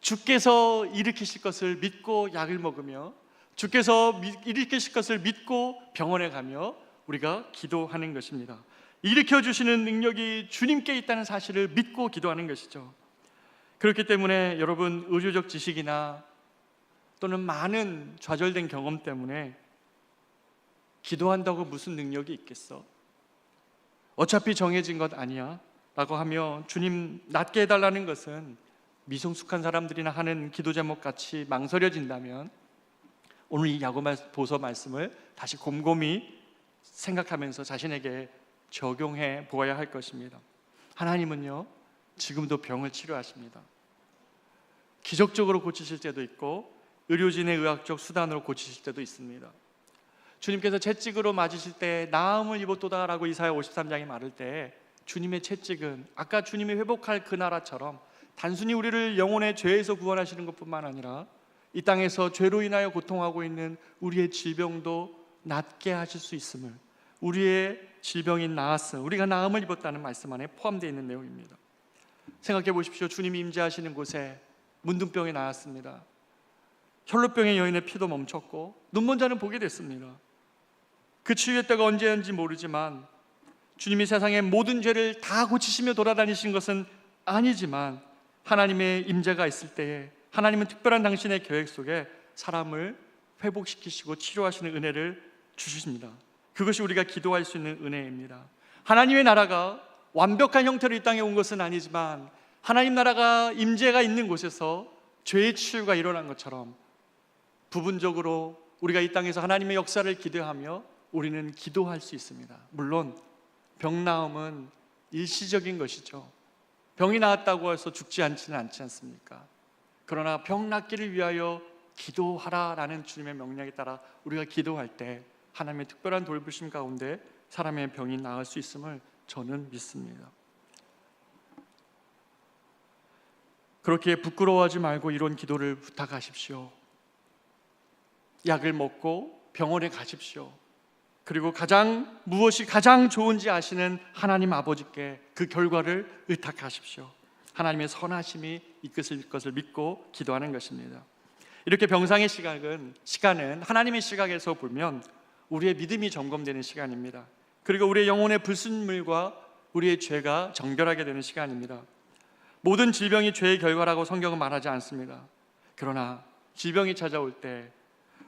주께서 일으키실 것을 믿고 약을 먹으며 주께서 일으키실 것을 믿고 병원에 가며 우리가 기도하는 것입니다. 일으켜주시는 능력이 주님께 있다는 사실을 믿고 기도하는 것이죠. 그렇기 때문에 여러분, 의료적 지식이나 또는 많은 좌절된 경험 때문에 기도한다고 무슨 능력이 있겠어? 어차피 정해진 것 아니야 라고 하며 주님 낫게 해달라는 것은 미성숙한 사람들이나 하는 기도 제목 같이 망설여진다면 오늘 이 야고보서 말씀을 다시 곰곰이 생각하면서 자신에게 적용해 보아야 할 것입니다. 하나님은요, 지금도 병을 치료하십니다. 기적적으로 고치실 때도 있고 의료진의 의학적 수단으로 고치실 때도 있습니다. 주님께서 채찍으로 맞으실 때 나음을 입었도다 라고 이사야 53장에 말할 때 주님의 채찍은 아까 주님이 회복할 그 나라처럼 단순히 우리를 영혼의 죄에서 구원하시는 것뿐만 아니라 이 땅에서 죄로 인하여 고통하고 있는 우리의 질병도 낫게 하실 수 있음을, 우리의 질병이 나았음, 우리가 나음을 입었다는 말씀 안에 포함되어 있는 내용입니다. 생각해 보십시오. 주님이 임재하시는 곳에 문둥병이 나았습니다. 혈루병의 여인의 피도 멈췄고 눈먼 자는 보게 됐습니다. 그 치유의 때가 언제인지 모르지만 주님이 세상의 모든 죄를 다 고치시며 돌아다니신 것은 아니지만 하나님의 임재가 있을 때에 하나님은 특별한 당신의 계획 속에 사람을 회복시키시고 치료하시는 은혜를 주십니다. 그것이 우리가 기도할 수 있는 은혜입니다. 하나님의 나라가 완벽한 형태로 이 땅에 온 것은 아니지만 하나님 나라가 임재가 있는 곳에서 죄의 치유가 일어난 것처럼 부분적으로 우리가 이 땅에서 하나님의 역사를 기대하며 우리는 기도할 수 있습니다. 물론 병 나음은 일시적인 것이죠. 병이 나았다고 해서 죽지 않지는 않지 않습니까? 그러나 병 낫기를 위하여 기도하라라는 주님의 명령에 따라 우리가 기도할 때 하나님의 특별한 돌보심 가운데 사람의 병이 나을 수 있음을 저는 믿습니다. 그렇게 부끄러워하지 말고 이런 기도를 부탁하십시오. 약을 먹고 병원에 가십시오. 그리고 무엇이 가장 좋은지 아시는 하나님 아버지께 그 결과를 의탁하십시오. 하나님의 선하심이 이끄실 것을 믿고 기도하는 것입니다. 이렇게 병상의 시간은 하나님의 시각에서 보면 우리의 믿음이 점검되는 시간입니다. 그리고 우리의 영혼의 불순물과 우리의 죄가 정결하게 되는 시간입니다. 모든 질병이 죄의 결과라고 성경은 말하지 않습니다. 그러나 질병이 찾아올 때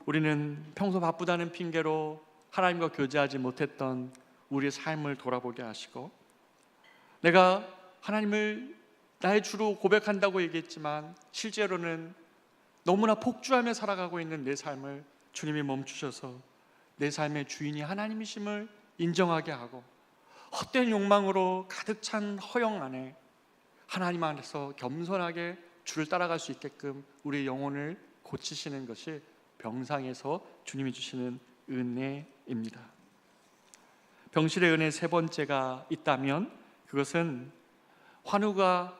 우리는 평소 바쁘다는 핑계로 하나님과 교제하지 못했던 우리의 삶을 돌아보게 하시고, 내가 하나님을 나의 주로 고백한다고 얘기했지만 실제로는 너무나 폭주하며 살아가고 있는 내 삶을 주님이 멈추셔서 내 삶의 주인이 하나님이심을 인정하게 하고, 헛된 욕망으로 가득 찬 허영 안에 하나님 안에서 겸손하게 주를 따라갈 수 있게끔 우리의 영혼을 고치시는 것이 병상에서 주님이 주시는 은혜입니다. 병실의 은혜 세 번째가 있다면 그것은 환우가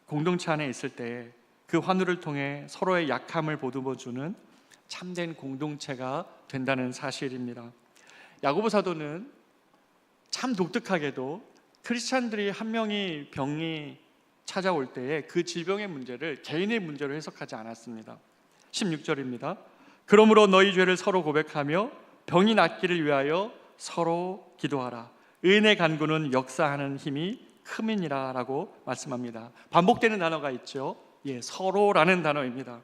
공동체 안에 있을 때 그 환우를 통해 서로의 약함을 보듬어주는 참된 공동체가 된다는 사실입니다. 야고보 사도는 참 독특하게도 크리스찬들이 한 명이 병이 찾아올 때에 그 질병의 문제를 개인의 문제로 해석하지 않았습니다. 16절입니다. 그러므로 너희 죄를 서로 고백하며 병이 낫기를 위하여 서로 기도하라. 의인의 간구는 역사하는 힘이 큼이니라 라고 말씀합니다. 반복되는 단어가 있죠. 서로라는 단어입니다.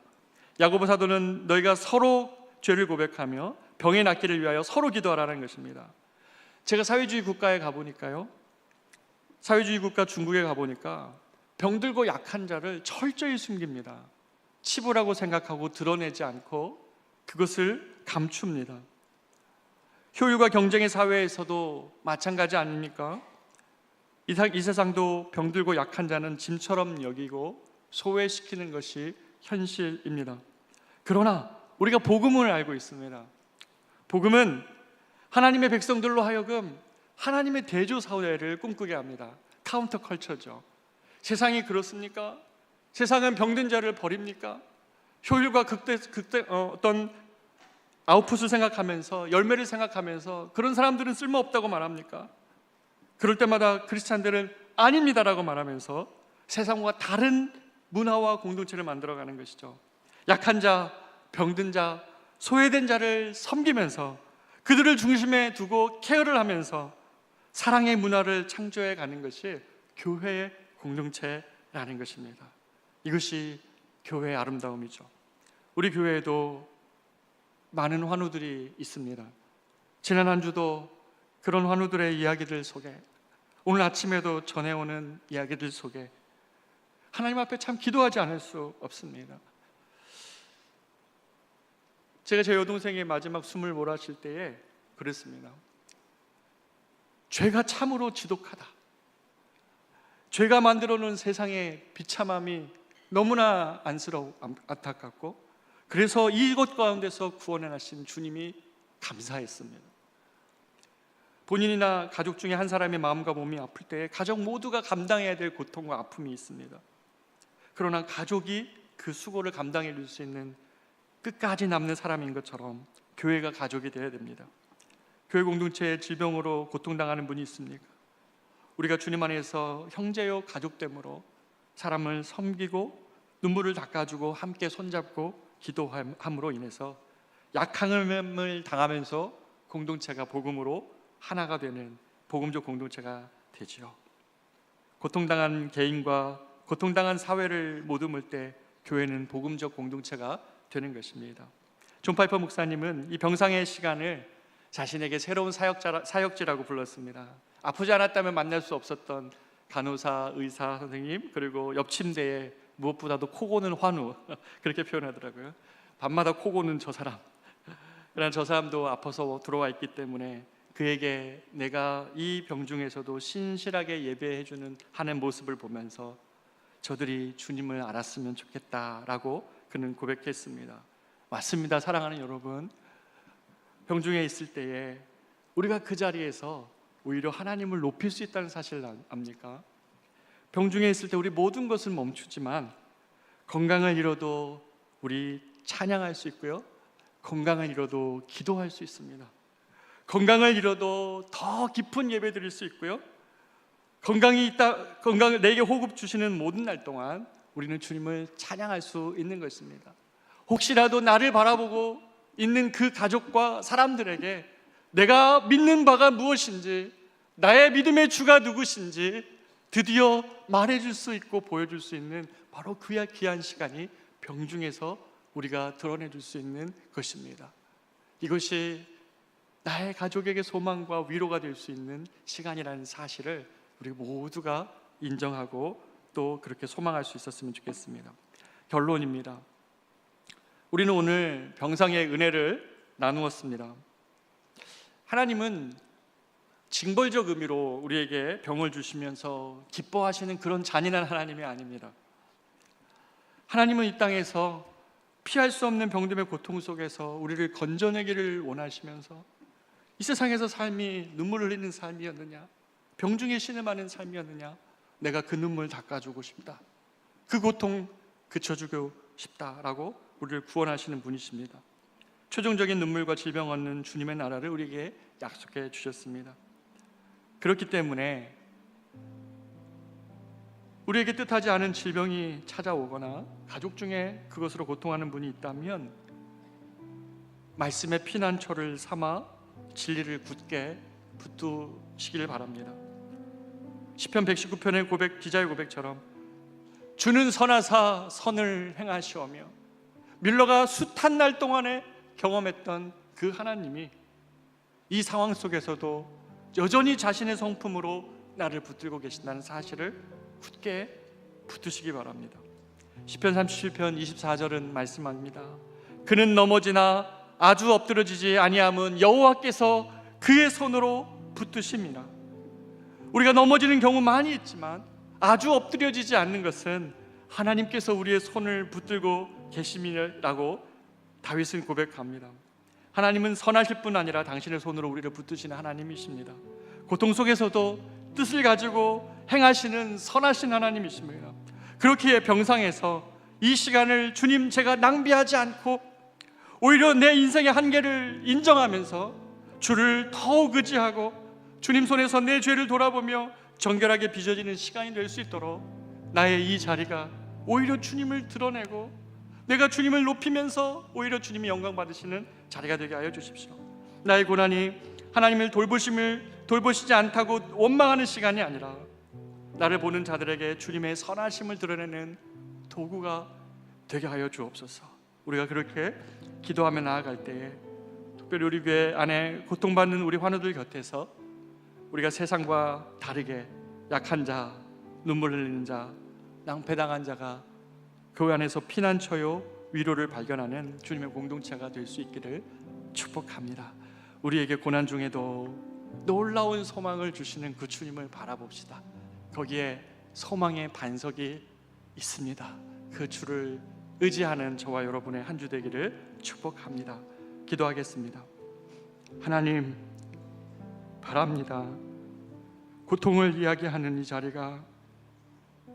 야고보 사도는 너희가 서로 죄를 고백하며 병이 낫기를 위하여 서로 기도하라는 것입니다. 제가 사회주의 국가에 가보니까요, 사회주의 국가 중국에 가보니까 병들고 약한 자를 철저히 숨깁니다. 치부라고 생각하고 드러내지 않고 그것을 감춥니다. 효율과 경쟁의 사회에서도 마찬가지 아닙니까? 이 세상도 병들고 약한 자는 짐처럼 여기고 소외시키는 것이 현실입니다. 그러나 우리가 복음을 알고 있습니다. 복음은 하나님의 백성들로 하여금 하나님의 대조 사회를 꿈꾸게 합니다. 카운터 컬처죠. 세상이 그렇습니까? 세상은 병든 자를 버립니까? 효율과 어떤 아웃풋을 생각하면서, 열매를 생각하면서 그런 사람들은 쓸모없다고 말합니까? 그럴 때마다 크리스찬들은 아닙니다라고 말하면서 세상과 다른 문화와 공동체를 만들어가는 것이죠. 약한 자, 병든 자, 소외된 자를 섬기면서 그들을 중심에 두고 케어를 하면서 사랑의 문화를 창조해 가는 것이 교회의 공동체라는 것입니다. 이것이 교회의 아름다움이죠. 우리 교회에도 많은 환우들이 있습니다. 지난 한 주도 그런 환우들의 이야기들 속에, 오늘 아침에도 전해오는 이야기들 속에 하나님 앞에 참 기도하지 않을 수 없습니다. 제가 제 여동생의 마지막 숨을 몰아쉴 때에 그랬습니다. 죄가 참으로 지독하다. 죄가 만들어 놓은 세상의 비참함이 너무나 안타깝고, 그래서 이것 가운데서 구원해 나신 주님이 감사했습니다. 본인이나 가족 중에 한 사람의 마음과 몸이 아플 때 가족 모두가 감당해야 될 고통과 아픔이 있습니다. 그러나 가족이 그 수고를 감당해 줄 수 있는 끝까지 남는 사람인 것처럼 교회가 가족이 되어야 됩니다. 교회 공동체에 질병으로 고통당하는 분이 있습니까? 우리가 주님 안에서 형제요 가족됨으로 사람을 섬기고 눈물을 닦아주고 함께 손잡고 기도함으로 인해서 약함을 당하면서 공동체가 복음으로 하나가 되는 복음적 공동체가 되지요. 고통당한 개인과 고통당한 사회를 모듬을 때 교회는 복음적 공동체가 되는 것입니다. 존 파이퍼 목사님은 이 병상의 시간을 자신에게 새로운 사역지라고 불렀습니다. 아프지 않았다면 만날 수 없었던 간호사, 의사 선생님, 그리고 옆 침대에 무엇보다도 코 고는 환우, 그렇게 표현하더라고요. 밤마다 코 고는 저 사람. 그러나 저 사람도 아파서 들어와 있기 때문에 그에게 내가 이 병 중에서도 신실하게 예배해주는 하는 모습을 보면서 저들이 주님을 알았으면 좋겠다라고 그는 고백했습니다. 맞습니다. 사랑하는 여러분, 병중에 있을 때에 우리가 그 자리에서 오히려 하나님을 높일 수 있다는 사실을 압니까? 병중에 있을 때 우리 모든 것을 멈추지만 건강을 잃어도 우리 찬양할 수 있고요, 건강을 잃어도 기도할 수 있습니다. 건강을 잃어도 더 깊은 예배 드릴 수 있고요, 건강을 내게 호흡 주시는 모든 날 동안 우리는 주님을 찬양할 수 있는 것입니다. 혹시라도 나를 바라보고 있는 그 가족과 사람들에게 내가 믿는 바가 무엇인지, 나의 믿음의 주가 누구신지 드디어 말해줄 수 있고 보여줄 수 있는 바로 그 귀한 시간이 병중에서 우리가 드러내줄 수 있는 것입니다. 이것이 나의 가족에게 소망과 위로가 될 수 있는 시간이라는 사실을 우리 모두가 인정하고 또 그렇게 소망할 수 있었으면 좋겠습니다. 결론입니다. 우리는 오늘 병상의 은혜를 나누었습니다. 하나님은 징벌적 의미로 우리에게 병을 주시면서 기뻐하시는 그런 잔인한 하나님이 아닙니다. 하나님은 이 땅에서 피할 수 없는 병듦의 고통 속에서 우리를 건져내기를 원하시면서 이 세상에서 삶이 눈물을 흘리는 삶이었느냐, 병중에 신음하는 삶이었느냐, 내가 그 눈물 닦아주고 싶다. 그 고통 그쳐주고 싶다라고 우리를 구원하시는 분이십니다. 최종적인 눈물과 질병 얻는 주님의 나라를 우리에게 약속해 주셨습니다. 그렇기 때문에 우리에게 뜻하지 않은 질병이 찾아오거나 가족 중에 그것으로 고통하는 분이 있다면 말씀의 피난처를 삼아 진리를 굳게 붙드시기를 바랍니다. 시편 119편의 고백, 기자의 고백처럼 주는 선하사 선을 행하시오며, 밀러가 숱한 날 동안에 경험했던 그 하나님이 이 상황 속에서도 여전히 자신의 성품으로 나를 붙들고 계신다는 사실을 굳게 붙드시기 바랍니다. 시편 37편 24절은 말씀합니다. 그는 넘어지나 아주 엎드러지지 아니함은 여호와께서 그의 손으로 붙드십니다. 우리가 넘어지는 경우 많이 있지만 아주 엎드려지지 않는 것은 하나님께서 우리의 손을 붙들고 계심이라고 다윗은 고백합니다. 하나님은 선하실 뿐 아니라 당신의 손으로 우리를 붙드시는 하나님이십니다. 고통 속에서도 뜻을 가지고 행하시는 선하신 하나님이십니다. 그렇기에 병상에서 이 시간을 주님, 제가 낭비하지 않고 오히려 내 인생의 한계를 인정하면서 주를 더욱 의지하고 주님 손에서 내 죄를 돌아보며 정결하게 빚어지는 시간이 될 수 있도록 나의 이 자리가 오히려 주님을 드러내고 내가 주님을 높이면서 오히려 주님이 영광 받으시는 자리가 되게 하여 주십시오. 나의 고난이 하나님을 돌보시지 않다고 원망하는 시간이 아니라 나를 보는 자들에게 주님의 선하심을 드러내는 도구가 되게 하여 주옵소서. 우리가 그렇게 기도하며 나아갈 때에 특별히 우리 교회 안에 고통받는 우리 환우들 곁에서 우리가 세상과 다르게 약한 자, 눈물 흘리는 자, 낭패당한 자가 교회 안에서 피난처요 위로를 발견하는 주님의 공동체가 될 수 있기를 축복합니다. 우리에게 고난 중에도 놀라운 소망을 주시는 그 주님을 바라봅시다. 거기에 소망의 반석이 있습니다. 그 주를 의지하는 저와 여러분의 한 주 되기를 축복합니다. 기도하겠습니다. 하나님, 바랍니다. 고통을 이야기하는 이 자리가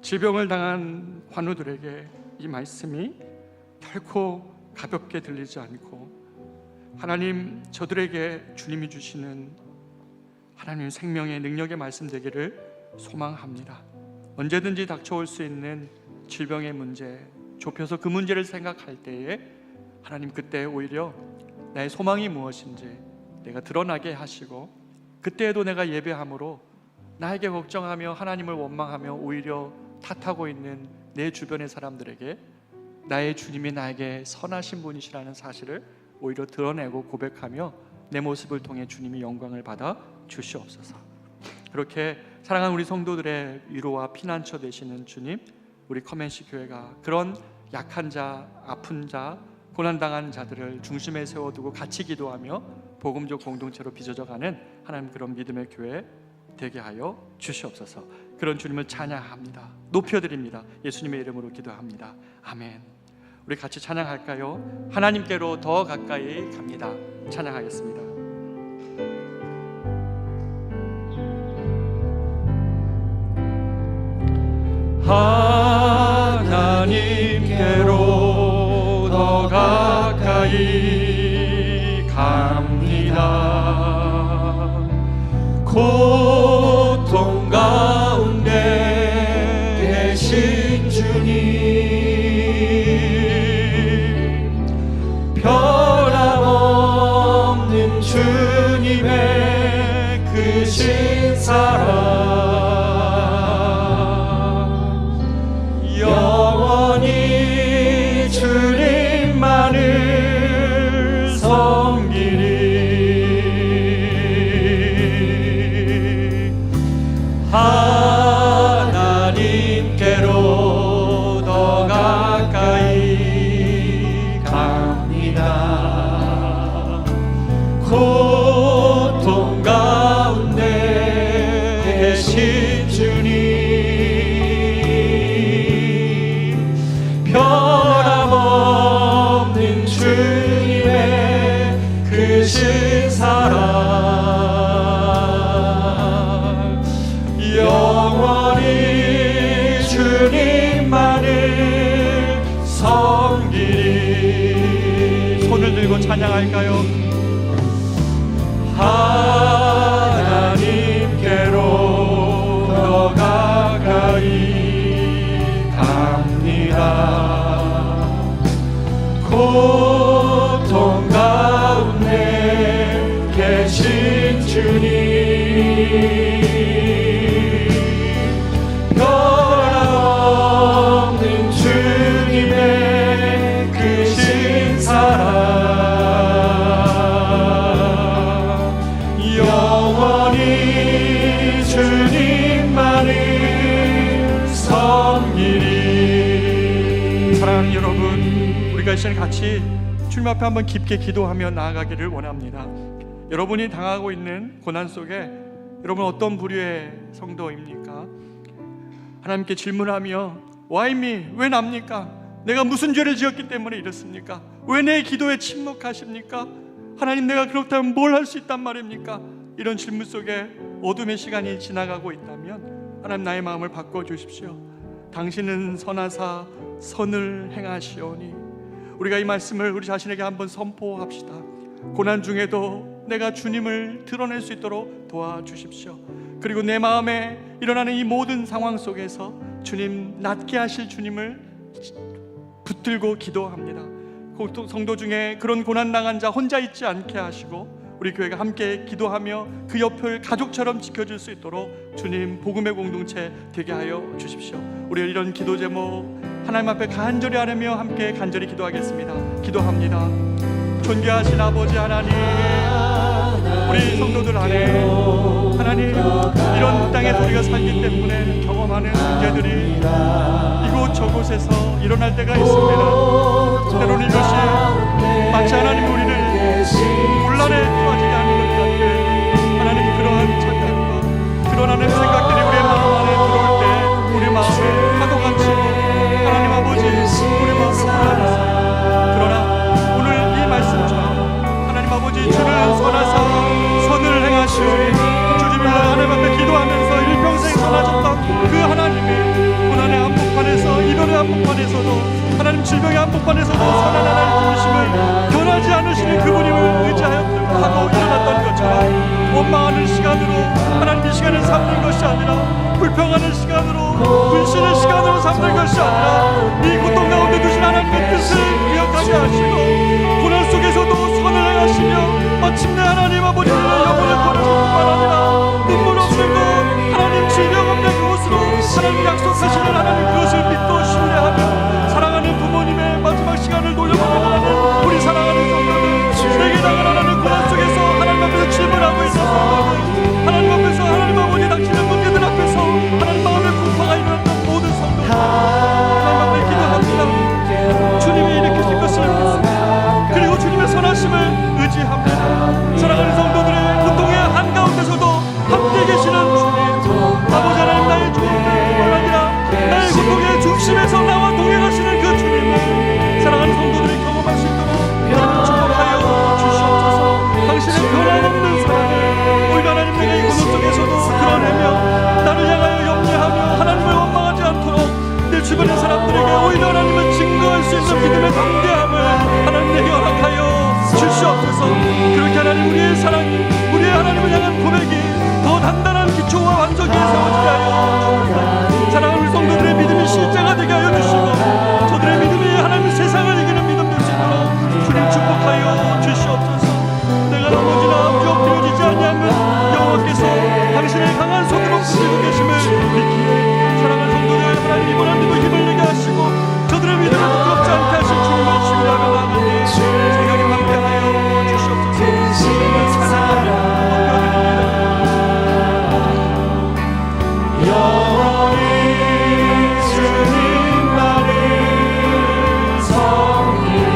질병을 당한 환우들에게 이 말씀이 결코 가볍게 들리지 않고 하나님, 저들에게 주님이 주시는 하나님 생명의 능력의 말씀 되기를 소망합니다. 언제든지 닥쳐올 수 있는 질병의 문제, 좁혀서 그 문제를 생각할 때에 하나님, 그때 오히려 나의 소망이 무엇인지 내가 드러나게 하시고, 그때에도 내가 예배함으로 나에게 걱정하며 하나님을 원망하며 오히려 탓하고 있는 내 주변의 사람들에게 나의 주님이 나에게 선하신 분이시라는 사실을 오히려 드러내고 고백하며 내 모습을 통해 주님이 영광을 받아 주시옵소서. 그렇게 사랑하는 우리 성도들의 위로와 피난처 되시는 주님, 우리 커맨시 교회가 그런 약한 자, 아픈 자, 고난당한 자들을 중심에 세워두고 같이 기도하며 복음적 공동체로 빚어져가는 하나님, 그런 믿음의 교회 되게 하여 주시옵소서. 그런 주님을 찬양합니다. 높여드립니다. 예수님의 이름으로 기도합니다. 아멘. 우리 같이 찬양할까요? 하나님께로 더 가까이 갑니다. 찬양하겠습니다. 하나님께로 더 가까이 갑니다. 고통 가운데 계신 주님, 변함없는 주님의 크신 사랑, 영원히 주님만을 섬기리. 하나님께로 더 가까이 갑니다. 고통 가운데 계신 주님, 변함없는 주님의 크신 사랑, 영원히 주님만을 들고 찬양할까요? 하나님께로 더 가까이 갑니다. 고통 가운데 계신 주님, 변함없는 주님의 크신 사랑, 영원히 주님만을 섬기리. 사랑하는 여러분, 우리가 이 시간 같이 주님 앞에 한번 깊게 기도하며 나아가기를 원합니다. 여러분이 당하고 있는 고난 속에 여러분 어떤 부류의 성도입니까? 하나님께 질문하며 Why me? 왜 납니까? 내가 무슨 죄를 지었기 때문에 이렇습니까? 왜 내 기도에 침묵하십니까? 하나님, 내가 그렇다면 뭘 할 수 있단 말입니까? 이런 질문 속에 어둠의 시간이 지나가고 있다면 하나님, 나의 마음을 바꿔주십시오. 당신은 선하사 선을 행하시오니. 우리가 이 말씀을 우리 자신에게 한번 선포합시다. 고난 중에도 내가 주님을 드러낼 수 있도록 도와주십시오. 그리고 내 마음에 일어나는 이 모든 상황 속에서 주님, 낫게 하실 주님을 붙들고 기도합니다. 성도 중에 그런 고난당한 자 혼자 있지 않게 하시고 우리 교회가 함께 기도하며 그 옆을 가족처럼 지켜줄 수 있도록 주님, 복음의 공동체 되게 하여 주십시오. 우리 이런 기도 제목 하나님 앞에 간절히 하며 함께 간절히 기도하겠습니다. 기도합니다. 존귀하신 아버지 하나님, 우리 성도들 안에 하나님, 이런 땅에서 우리가 살기 때문에 경험하는 문제들이 이곳 저곳에서 일어날 때가 있습니다. 때로는 이것이 마치 하나님 우리를 혼란에 빠지게 하는 것 같은 하나님, 그러한 착각과 드러나는 생각들이 우리의 마음 안에 들어올 때 우리 마음을 파도같이 하나님 아버지 우리 마음을 혼란하세요. 그러나 오늘 이 말씀처럼 하나님 아버지, 주는 선하사 선을 행하시오니 주님을 하나님 앞에 기도하면서 일평생 선하셨던 그 하나님이 고난의 한복판에서, 이별의 한복판에서도, 하나님 질병의 한복판에서도 선한 하나님 중심을 변하지 않으시는 그분임을 의지하고 일어났던 것처럼 원망하는 시간으로 하나님 이 시간을 삼는 것이 아니라 불평하는 시간으로, 불신의 시간으로 삼는 것이 아니라 이 고통 가운데 두신 하나님의 뜻을 기억하게 하시고 고난 속에서도 선을 행하시며 마침내 하나님 아버지의 영혼을 거두실 뿐만 아니라 눈물 없는 곳, 하나님 질병 없는 그곳으로 하나님 약속하시는 하나님, 그것을 믿고 신뢰하며 사랑하는 부모님의 마지막 시간을 돌려보는 하나님, 우리 사랑하는 성도들, 내게 당한 하나님 고난 속에서 하나님 앞에서 질문하고 있는 성도들, 하나님 앞에서 하나님 아버지 당신의 문제들 앞에서 하나님 마음의 분파가 일어났던 모든 성도들 하나님 앞에 기도합니다. 주님이 일으키실 것을 믿습니다. 그리고 주님의 선하심을 의지합니다. 사랑하는 성도들의 고통의 한가운데서도 함께 계시는 주님, 아버지 하나님, 나의 주님뿐만 아니라 나의 고통의 중심에서 나와 동행하시는 그 주님을 사랑하는 성도들이 경험할 수 있도록 축복하여 주시옵소서. 당신의 변함없는 사랑을 오히려 하나님, 내가 이 고통 속에서도 드러내며 나를 향하여 염려하며 하나님을 원망하지 않도록 내 주변의 사람들에게 오히려 하나님을 증거할 수 있는 믿음의 담대함을 하나님 내게 허락하여 주시옵소서. 그렇게 하나님, 우리의 사랑이, 우리의 하나님을 향한 고백이 더 단단한 기초와 완성기에 세워지게 하여 주옵소서. 사랑하는 우리 성도들의 믿음이 실제가 되게 하여 주시고 저들의 믿음이 하나님 세상을 이기는 믿음 될 수 있도록 주님 축복하여 주시옵소서. 내가 넘어지나 엎드려지지 아니하면 여호와께서 당신의 강한 손으로 붙들고 계심을 믿기에 사랑하는 성도들 하나님, 이번 한 주도 힘을 내게 하시고 저들의 믿음을 부끄럽지 않게 하실 주님을 신뢰하며 나아가니 생각에 함께하여 주시옵소서. 주님을 찬양하며 높여드립니다. 영원히 주님만을 섬기리.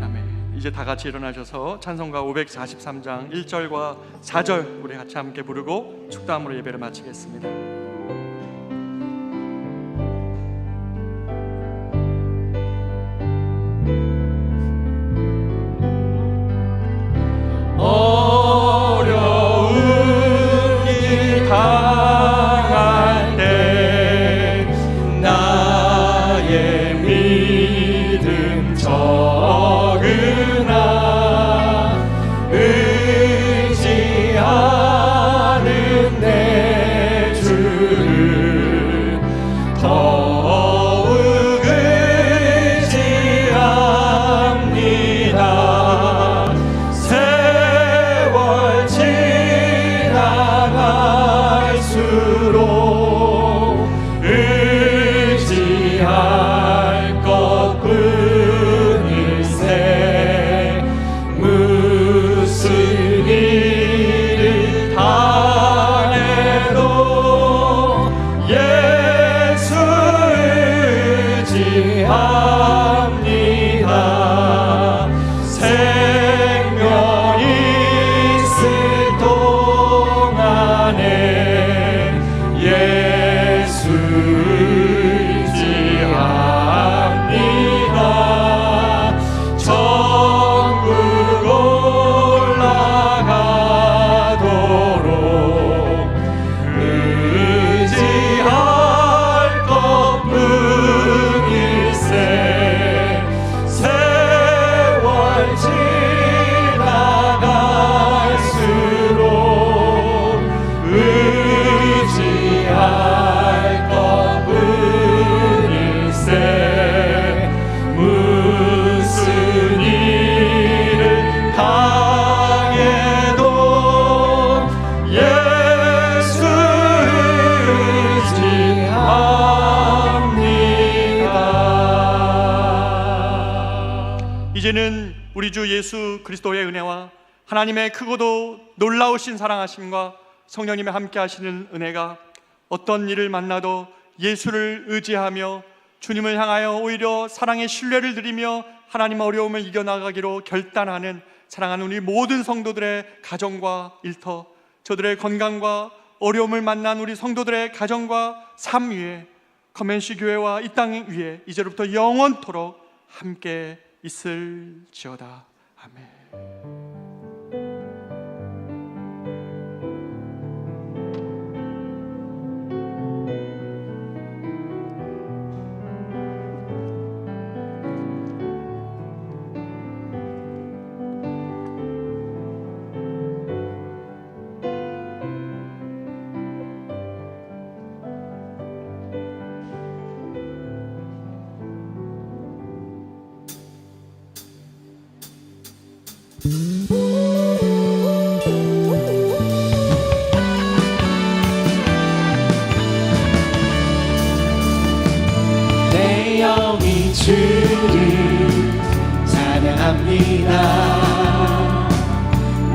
아멘. 이제 다 같이 일어나셔서 찬송가 543장 1절과 4절 우리 같이 함께 부르고 축도함으로 예배를 마치겠습니다. 어려운 일 당할 때 나의 이제는 우리 주 예수 그리스도의 은혜와 하나님의 크고도 놀라우신 사랑하심과 성령님의 함께 하시는 은혜가 어떤 일을 만나도 예수를 의지하며 주님을 향하여 오히려 사랑의 신뢰를 드리며 하나님 어려움을 이겨나가기로 결단하는 사랑하는 우리 모든 성도들의 가정과 일터, 저들의 건강과 어려움을 만난 우리 성도들의 가정과 삶 위에 커맨시 교회와 이 땅 위에 이제로부터 영원토록 함께 있을지어다. 아멘. 내 영이 주를 찬양합니다.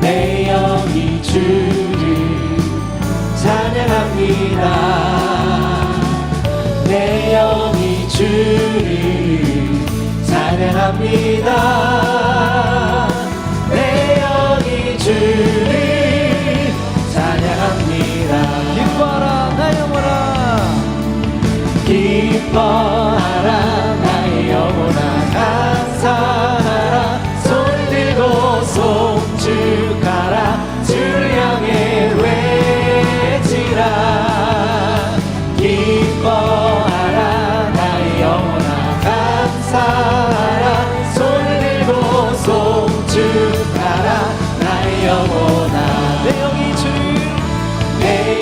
내 영이 주를 찬양합니다. 내 영이 주를 찬양합니다. 내 영이 주를 찬양합니다. 기뻐라 나 영혼아, 기뻐하라 나의 영혼아, 감사하라 손 들고 송축하라 주를 향해 외치라. 기뻐하라 나의 영혼아, 감사하라 손 들고 송축하라 나의 영혼아. 내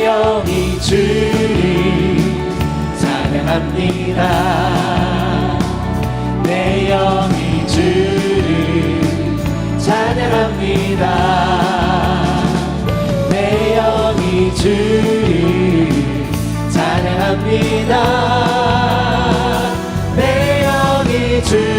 영이 주를 찬양합니다. 내 영이 주를 찬양합니다. 내 영이 주를 찬양합니다. 내 영이 주를